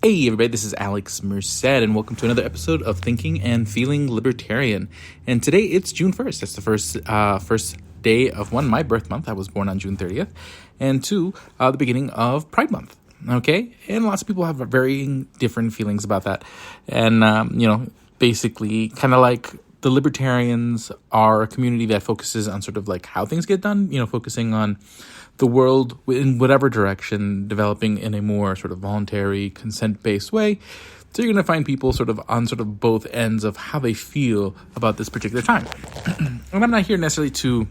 Hey everybody, this is Alex Merced, and welcome to another episode of Thinking and Feeling Libertarian. And today it's June 1st. That's the first day of my birth month. I was born on June 30th. And two, the beginning of Pride Month. Okay? And lots of people have varying different feelings about that. And, basically kind of like the libertarians are a community that focuses on sort of like how things get done, focusing on the world in whatever direction, developing in a more sort of voluntary, consent-based way. So you're going to find people sort of on sort of both ends of how they feel about this particular time. And I'm not here necessarily to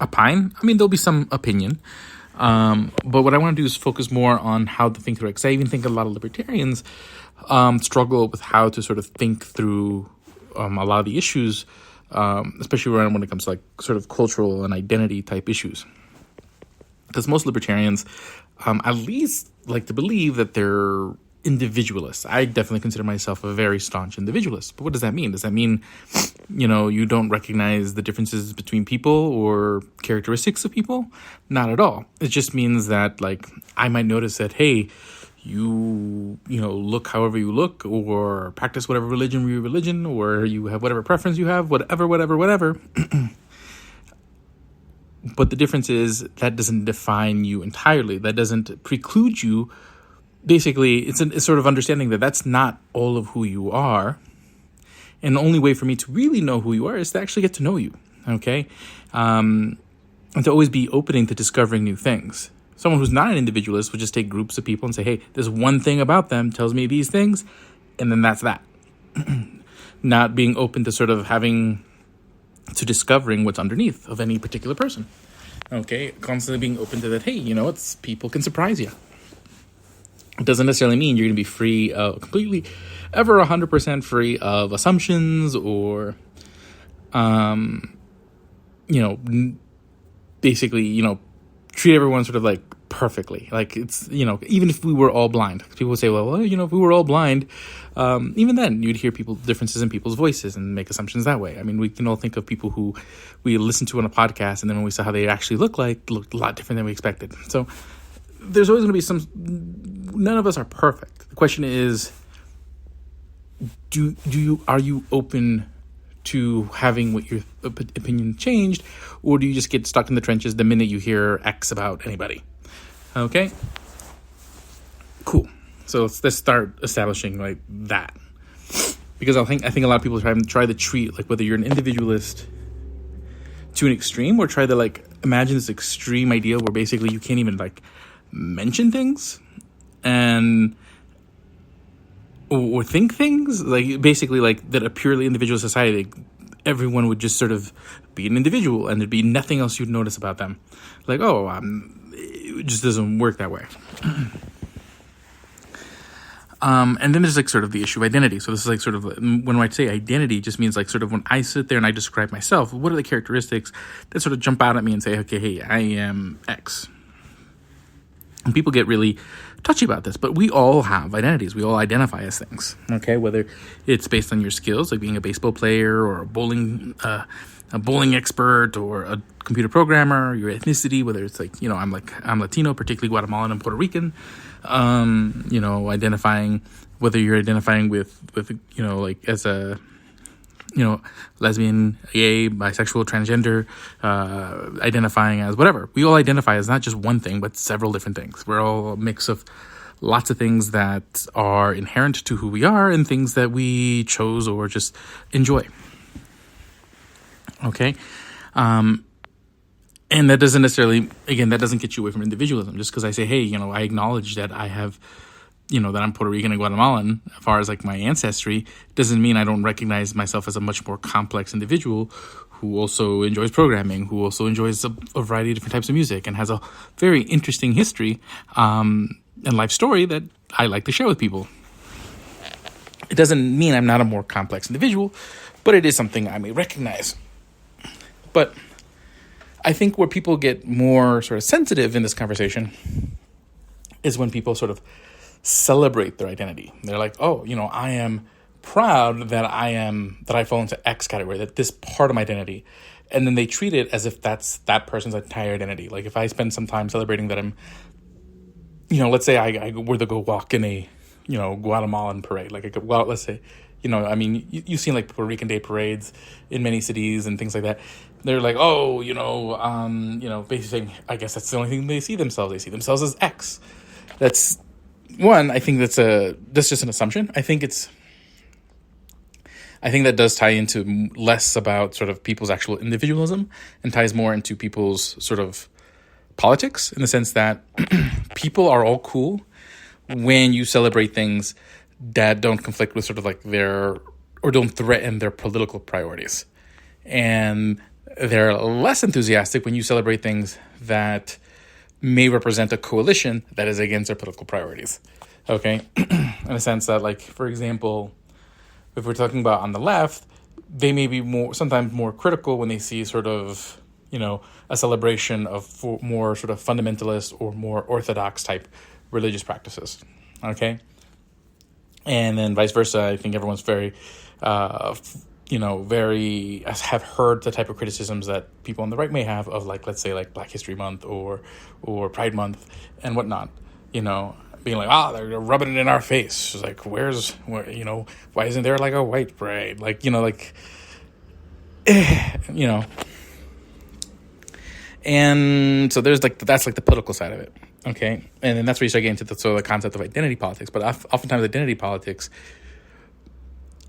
opine. I mean, there'll be some opinion. But what I want to do is focus more on how to think through it. Because I even think a lot of libertarians struggle with how to sort of think through a lot of the issues, especially when it comes to like sort of cultural and identity type issues. Because most libertarians at least like to believe that they're individualists. I definitely consider myself a very staunch individualist. But what does that mean? Does that mean, you don't recognize the differences between people or characteristics of people? Not at all. It just means that, like, I might notice that, hey, you look however you look, or practice whatever religion, or you have whatever preference you have, whatever. But the difference is that doesn't define you entirely. That doesn't preclude you. Basically, it's sort of understanding that that's not all of who you are. And the only way for me to really know who you are is to actually get to know you, okay? And to always be opening to discovering new things. Someone who's not an individualist would just take groups of people and say, hey, there's one thing about them, tells me these things, and then that's that. Not being open to sort of to discovering what's underneath of any particular person. Okay, constantly being open to that, hey, people can surprise you. It doesn't necessarily mean you're going to be free, completely, ever 100% free of assumptions or, basically, treat everyone sort of like perfectly. Like it's, even if we were all blind, people would say, well, if we were all blind, even then you'd hear differences in people's voices and make assumptions that way. I mean, we can all think of people who we listen to on a podcast, and then when we saw how they actually looked a lot different than we expected. So there's always going to be none of us are perfect. The question is, are you open to having what your opinion changed, or do you just get stuck in the trenches the minute you hear X about anybody? Okay, cool. So let's start establishing like that, because I think a lot of people try to treat like whether you're an individualist to an extreme, or try to like imagine this extreme idea where basically you can't even like mention things and or think things, like basically like that a purely individual society, everyone would just sort of be an individual and there'd be nothing else you'd notice about them. Like, it just doesn't work that way. And then there's like sort of the issue of identity. So this is like sort of, when I say identity, just means like sort of when I sit there and I describe myself, what are the characteristics that sort of jump out at me and say, okay, hey, I am X. And people get really touchy about this, but we all have identities. We all identify as things, okay? Whether it's based on your skills, like being a baseball player or a bowling expert or a computer programmer, your ethnicity, whether it's like, I'm Latino, particularly Guatemalan and Puerto Rican, identifying, whether you're identifying with like as a, lesbian, gay, bisexual, transgender, identifying as whatever. We all identify as not just one thing, but several different things. We're all a mix of lots of things that are inherent to who we are and things that we chose or just enjoy. Okay? And that doesn't necessarily, again, that doesn't get you away from individualism. Just because I say, hey, I acknowledge that I have, that I'm Puerto Rican and Guatemalan, as far as like my ancestry, doesn't mean I don't recognize myself as a much more complex individual who also enjoys programming, who also enjoys a variety of different types of music and has a very interesting history and life story that I like to share with people. It doesn't mean I'm not a more complex individual, but it is something I may recognize. But I think where people get more sort of sensitive in this conversation is when people sort of celebrate their identity. They're like, oh, I am proud that I fall into X category, that this part of my identity. And then they treat it as if that's that person's entire identity. Like if I spend some time celebrating that I'm, let's say I were to go walk in a Guatemalan parade. Like, well, let's say, I mean, you've seen like Puerto Rican Day parades in many cities and things like that. They're like, oh, basically, I guess that's the only thing they see themselves. They see themselves as X. That's one. I think that's just an assumption. I think that does tie into less about sort of people's actual individualism and ties more into people's sort of politics, in the sense that people are all cool when you celebrate things that don't conflict with sort of like or don't threaten their political priorities. And they're less enthusiastic when you celebrate things that may represent a coalition that is against their political priorities. Okay? In a sense that, like, for example, if we're talking about on the left, they may be sometimes more critical when they see sort of, a celebration of more sort of fundamentalist or more orthodox type religious practices. Okay? And then vice versa, I think everyone's very, have heard the type of criticisms that people on the right may have of, like, let's say, like Black History Month or Pride Month and whatnot, being like, they're rubbing it in our face. It's like, why isn't there like a white parade? Like, and so there's like, that's like the political side of it. Okay. And then that's where you start getting into the concept of identity politics. But oftentimes identity politics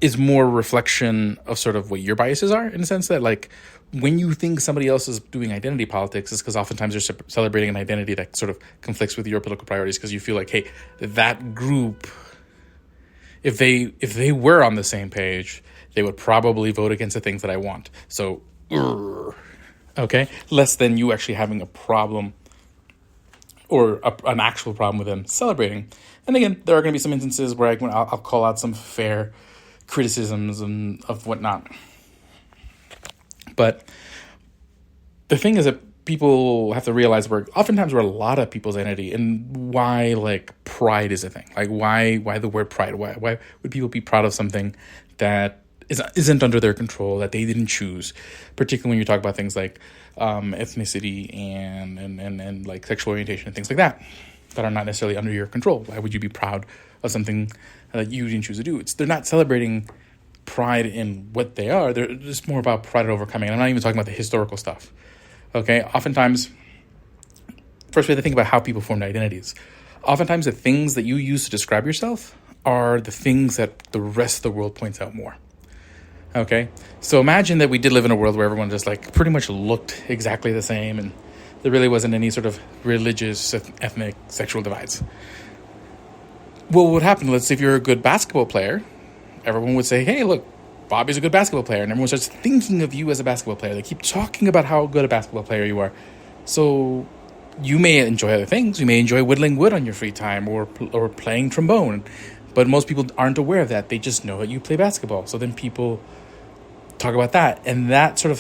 is more a reflection of sort of what your biases are, in the sense that, like, when you think somebody else is doing identity politics, it's because oftentimes you're celebrating an identity that sort of conflicts with your political priorities, because you feel like, hey, that group, if they were on the same page, they would probably vote against the things that I want. So, okay, less than you actually having a problem or an actual problem with them celebrating. And again, there are going to be some instances where I'll call out some fair criticisms and of whatnot. But the thing is that people have to realize oftentimes we're a lot of people's identity, and why, like, pride is a thing. Like, why the word pride? Why would people be proud of something that isn't under their control, that they didn't choose? Particularly when you talk about things like ethnicity and like sexual orientation and things like that are not necessarily under your control. Why would you be proud of something that you didn't choose to do? They're not celebrating pride in what they are. They're just more about pride at overcoming. And I'm not even talking about the historical stuff. Okay? Oftentimes, first we have to think about how people formed identities. Oftentimes the things that you use to describe yourself are the things that the rest of the world points out more. Okay? So imagine that we did live in a world where everyone just, like, pretty much looked exactly the same, and there really wasn't any sort of religious, ethnic, sexual divides. Well, what would happen? Let's say if you're a good basketball player, everyone would say, hey, look, Bobby's a good basketball player. And everyone starts thinking of you as a basketball player. They keep talking about how good a basketball player you are. So you may enjoy other things. You may enjoy whittling wood on your free time or playing trombone. But most people aren't aware of that. They just know that you play basketball. So then people talk about that. And that sort of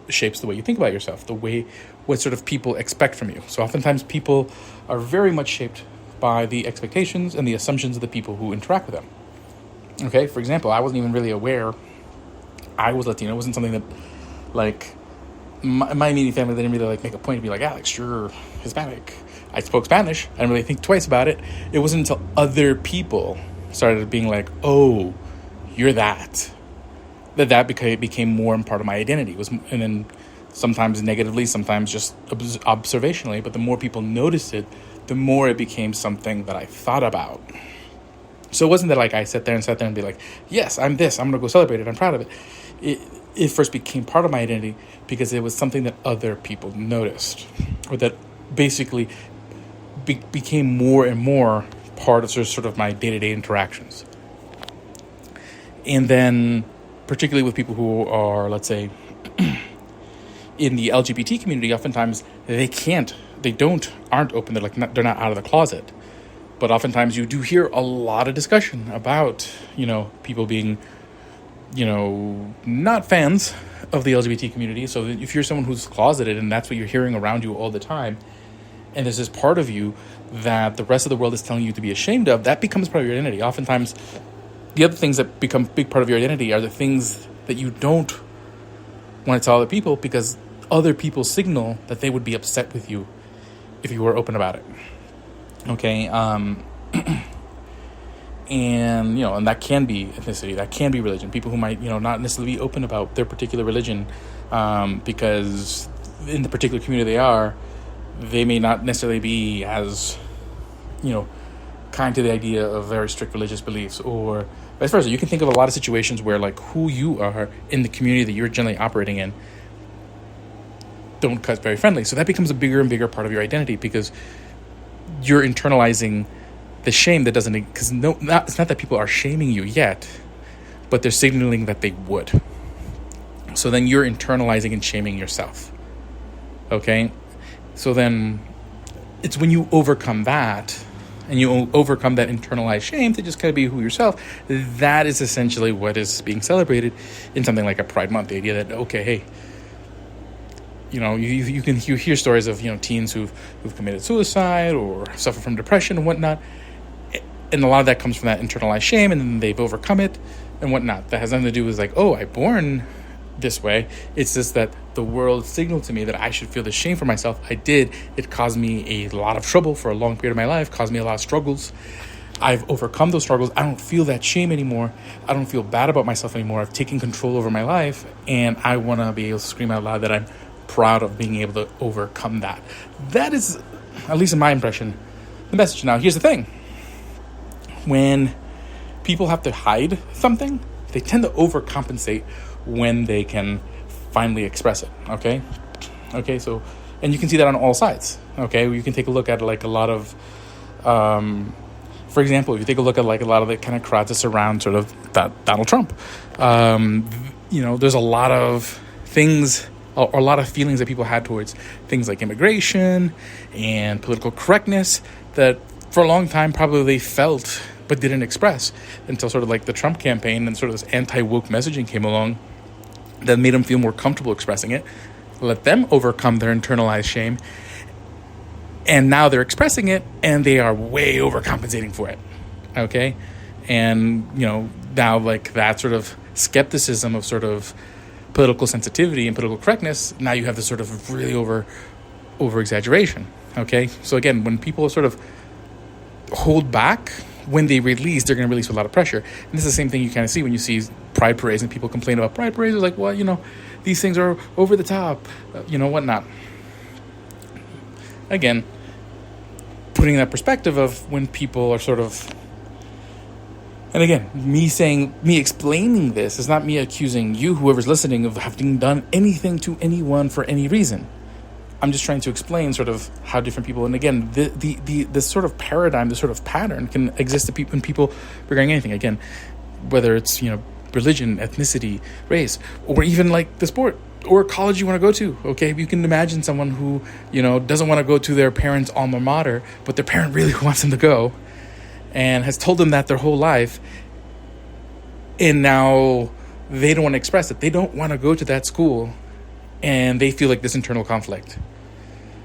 shapes the way you think about yourself, what sort of people expect from you. So oftentimes people are very much shaped by the expectations and the assumptions of the people who interact with them. Okay, for example, I wasn't even really aware I was Latino. It wasn't something that, like, my immediate family didn't really, like, make a point to be like, Alex, you're Hispanic. I spoke Spanish. I didn't really think twice about it. It wasn't until other people started being like, oh, you're that became more and part of my identity. And then sometimes negatively, sometimes just observationally, but the more people noticed it, the more it became something that I thought about. So it wasn't that, like, I sat there and be like, yes, I'm this, I'm going to go celebrate it, I'm proud of it. It first became part of my identity because it was something that other people noticed, or that basically became more and more part of sort of my day-to-day interactions. And then, particularly with people who are, let's say, in the LGBT community, oftentimes aren't open. They're not out of the closet. But oftentimes you do hear a lot of discussion about, people being, not fans of the LGBT community. So if you're someone who's closeted and that's what you're hearing around you all the time, and there's this part of you that the rest of the world is telling you to be ashamed of, that becomes part of your identity. Oftentimes, the other things that become a big part of your identity are the things that you don't want to tell other people, because other people signal that they would be upset with you if you were open about it. Okay, And, and that can be ethnicity, that can be religion. People who might, not necessarily be open about their particular religion, because in the particular community they may not necessarily be as, kind to the idea of very strict religious beliefs, or vice versa. You can think of a lot of situations where, like, who you are in the community that you're generally operating in don't cut very friendly. So that becomes a bigger and bigger part of your identity, because you're internalizing the shame that doesn't, because it's not that people are shaming you yet, but they're signaling that they would. So then you're internalizing and shaming yourself. Okay? So then it's when you overcome that, and you overcome that internalized shame to just kind of be who yourself, that is essentially what is being celebrated in something like a Pride Month. The idea that, okay, hey, you hear stories of, teens who've committed suicide or suffer from depression and whatnot. And a lot of that comes from that internalized shame, and then they've overcome it and whatnot. That has nothing to do with, like, oh, I'm born this way. It's just that the world signaled to me that I should feel the shame for myself. I did. It caused me a lot of trouble for a long period of my life, caused me a lot of struggles. I've overcome those struggles. I don't feel that shame anymore. I don't feel bad about myself anymore. I've taken control over my life, and I want to be able to scream out loud that I'm proud of being able to overcome that. That is, at least in my impression, the message. Now, here's the thing. When people have to hide something, they tend to overcompensate when they can finally express it. Okay, so, and you can see that on all sides. Okay, you can take a look at, like, a lot of, for example, if you take a look at, like, a lot of the kind of crowds that surround sort of Donald Trump, there's a lot of things, or a lot of feelings that people had towards things like immigration and political correctness that for a long time probably they felt but didn't express, until sort of like the Trump campaign and sort of this anti-woke messaging came along that made them feel more comfortable expressing it, let them overcome their internalized shame, and now they're expressing it, and they are way overcompensating for it. Okay? And, now, like, that sort of skepticism of sort of political sensitivity and political correctness, now you have this sort of really over exaggeration. Okay? So again, when people sort of hold back, when they release, they're going to release with a lot of pressure. And this is the same thing you kind of see when you see pride parades and people complain about pride parades. It's like, well, these things are over the top, whatnot. Again, putting that perspective of when people are sort of, and again, me explaining this is not me accusing you, whoever's listening, of having done anything to anyone for any reason. I'm just trying to explain sort of how different people, and again, this sort of paradigm, this sort of pattern can exist to people, in people regarding anything. Again, whether it's, religion, ethnicity, race, or even like the sport or college you want to go to. Okay, you can imagine someone who, doesn't want to go to their parents' alma mater, but their parent really wants them to go, and has told them that their whole life, and now they don't want to express it. They don't want to go to that school. And they feel like this internal conflict,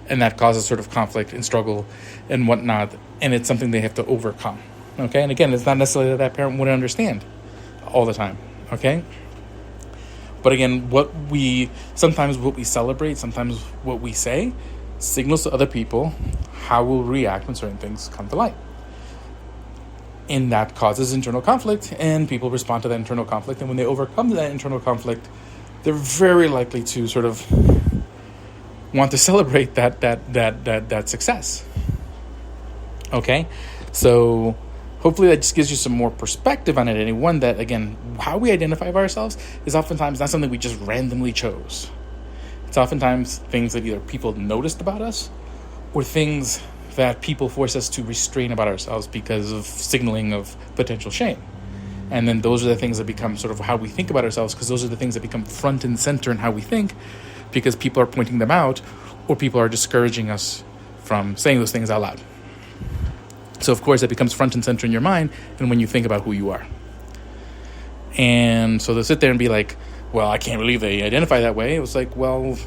and that causes sort of conflict and struggle and whatnot, and it's something they have to overcome. Okay, and again, it's not necessarily that parent wouldn't understand all the time. Okay, but again, what we celebrate, sometimes what we say, signals to other people how we'll react when certain things come to light, and that causes internal conflict, and people respond to that internal conflict, and when they overcome that internal conflict, they're very likely to sort of want to celebrate that success. Okay, so hopefully that just gives you some more perspective on it. And one that, again, how we identify of ourselves is oftentimes not something we just randomly chose. It's oftentimes things that either people noticed about us, or things that people force us to restrain about ourselves because of signaling of potential shame. And then those are the things that become sort of how we think about ourselves, because those are the things that become front and center in how we think, because people are pointing them out, or people are discouraging us from saying those things out loud. So, of course, that becomes front and center in your mind and when you think about who you are. And so they'll sit there and be like, well, I can't believe they identify that way. It was like, well,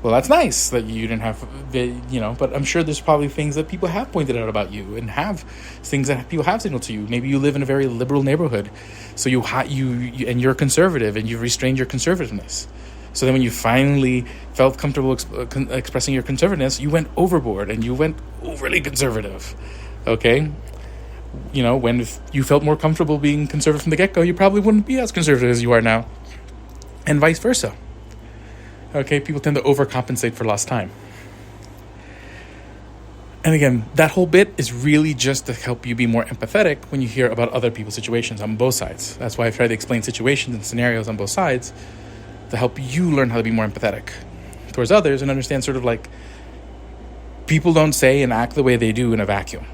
that's nice that you didn't have, but I'm sure there's probably things that people have pointed out about you, and have things that people have signaled to you. Maybe you live in a very liberal neighborhood, so and you're conservative, and you've restrained your conservativeness. So then when you finally felt comfortable expressing your conservativeness, you went overboard and you went overly conservative. Okay? When if you felt more comfortable being conservative from the get-go, you probably wouldn't be as conservative as you are now. And vice versa. Okay? People tend to overcompensate for lost time. And again, that whole bit is really just to help you be more empathetic when you hear about other people's situations on both sides. That's why I've tried to explain situations and scenarios on both sides to help you learn how to be more empathetic towards others and understand sort of like people don't say and act the way they do in a vacuum.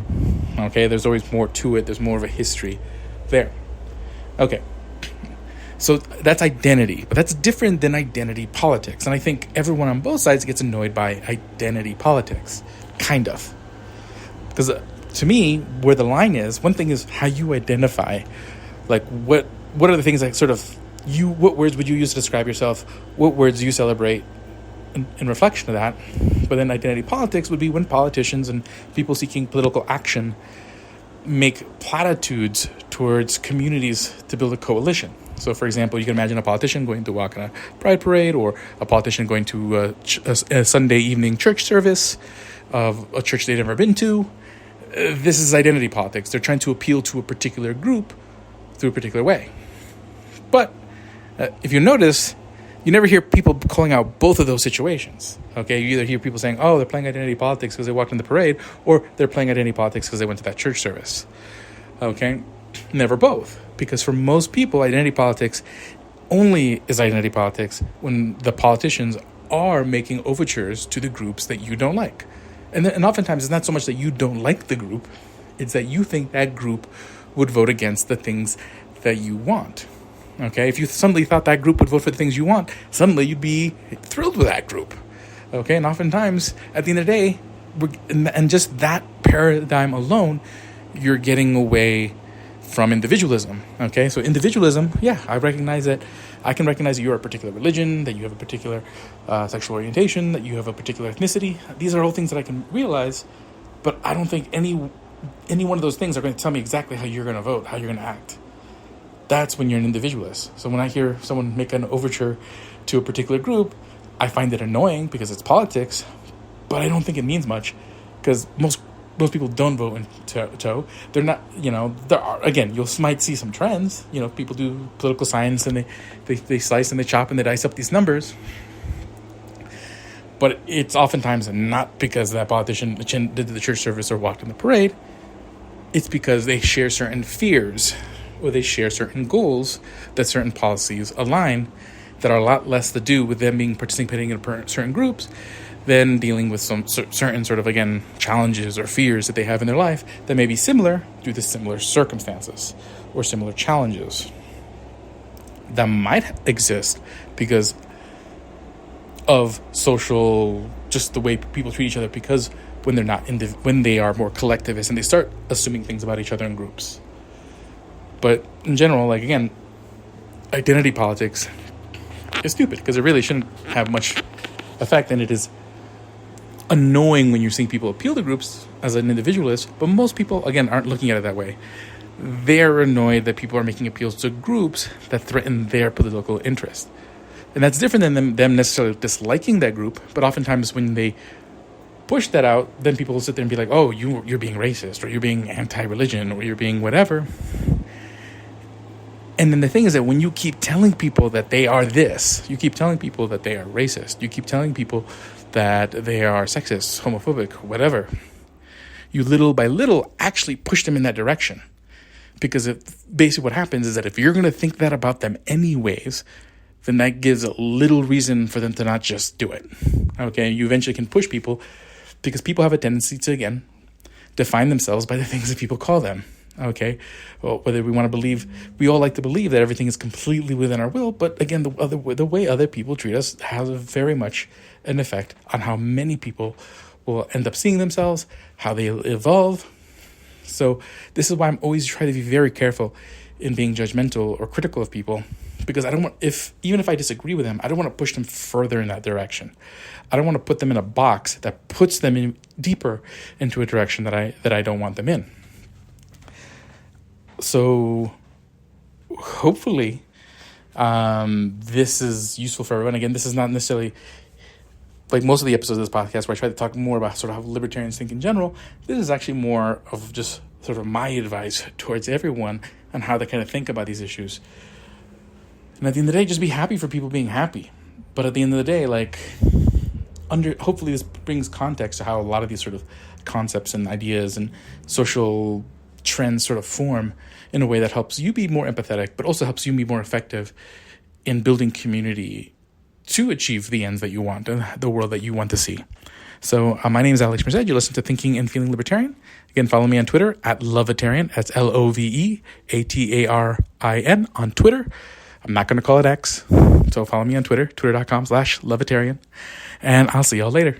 Okay, there's always more to it. There's more of a history there. Okay, so that's identity, but that's different than identity politics. And I think everyone on both sides gets annoyed by identity politics, kind of. Because to me, where the line is, one thing is how you identify, like what are the things like sort of what words would you use to describe yourself? What words do you celebrate in reflection of that? But then identity politics would be when politicians and people seeking political action make platitudes towards communities to build a coalition. So, for example, you can imagine a politician going to walk in a pride parade, or a politician going to a Sunday evening church service of a church they've never been to. This is identity politics. They're trying to appeal to a particular group through a particular way. But if you notice, you never hear people calling out both of those situations. Okay, you either hear people saying, oh, they're playing identity politics because they walked in the parade, or they're playing identity politics because they went to that church service. Okay, never both. Because for most people, identity politics only is identity politics when the politicians are making overtures to the groups that you don't like. And oftentimes it's not so much that you don't like the group, it's that you think that group would vote against the things that you want. Okay, if you suddenly thought that group would vote for the things you want, suddenly you'd be thrilled with that group. Okay, and oftentimes, at the end of the day, and just that paradigm alone, you're getting away from individualism. Okay, so individualism, yeah, I can recognize that you're a particular religion, that you have a particular sexual orientation, that you have a particular ethnicity. These are all things that I can realize, but I don't think any one of those things are going to tell me exactly how you're going to vote, how you're going to act. That's when you're an individualist. So when I hear someone make an overture to a particular group, I find it annoying because it's politics, but I don't think it means much because most people don't vote in tow. They're not, there are, again, might see some trends. People do political science and they slice and they chop and they dice up these numbers. But it's oftentimes not because that politician did the church service or walked in the parade. It's because they share certain fears or they share certain goals that certain policies align that are a lot less to do with them participating in certain groups than dealing with some certain sort of, again, challenges or fears that they have in their life that may be similar due to similar circumstances or similar challenges that might exist because of social, just the way people treat each other, because when they're not when they are more collectivist and they start assuming things about each other in groups. But in general, like, again, identity politics is stupid because it really shouldn't have much effect, and it is annoying when you're seeing people appeal to groups as an individualist, but most people, again, aren't looking at it that way. They're annoyed that people are making appeals to groups that threaten their political interest. And that's different than them necessarily disliking that group, but oftentimes when they push that out, then people will sit there and be like, oh, you're being racist, or you're being anti-religion, or you're being whatever. And then the thing is that when you keep telling people that they are this, you keep telling people that they are racist, you keep telling people that they are sexist, homophobic, whatever, you little by little actually push them in that direction. Because basically what happens is that if you're going to think that about them anyways, then that gives a little reason for them to not just do it. Okay, you eventually can push people because people have a tendency to, again, define themselves by the things that people call them. Okay, well, whether we want to believe, we all like to believe that everything is completely within our will, but again, the way other people treat us has very much an effect on how many people will end up seeing themselves, how they evolve. So this is why I'm always trying to be very careful in being judgmental or critical of people, because I don't want, even if I disagree with them, I don't want to push them further in that direction. I don't want to put them in a box that puts them in deeper into a direction that I don't want them in. So hopefully this is useful for everyone. Again, this is not necessarily like most of the episodes of this podcast where I try to talk more about sort of how libertarians think in general, this is actually more of just sort of my advice towards everyone on how they kind of think about these issues. And at the end of the day, just be happy for people being happy. But at the end of the day, hopefully this brings context to how a lot of these sort of concepts and ideas and social trends sort of form in a way that helps you be more empathetic, but also helps you be more effective in building community to achieve the ends that you want and the world that you want to see. So my name is Alex Merced. You listen to Thinking and Feeling Libertarian. Again, follow me on Twitter at Lovetarian. That's LOVEATARIN on Twitter. I'm not going to call it X. So follow me on Twitter, twitter.com/Lovetarian. And I'll see y'all later.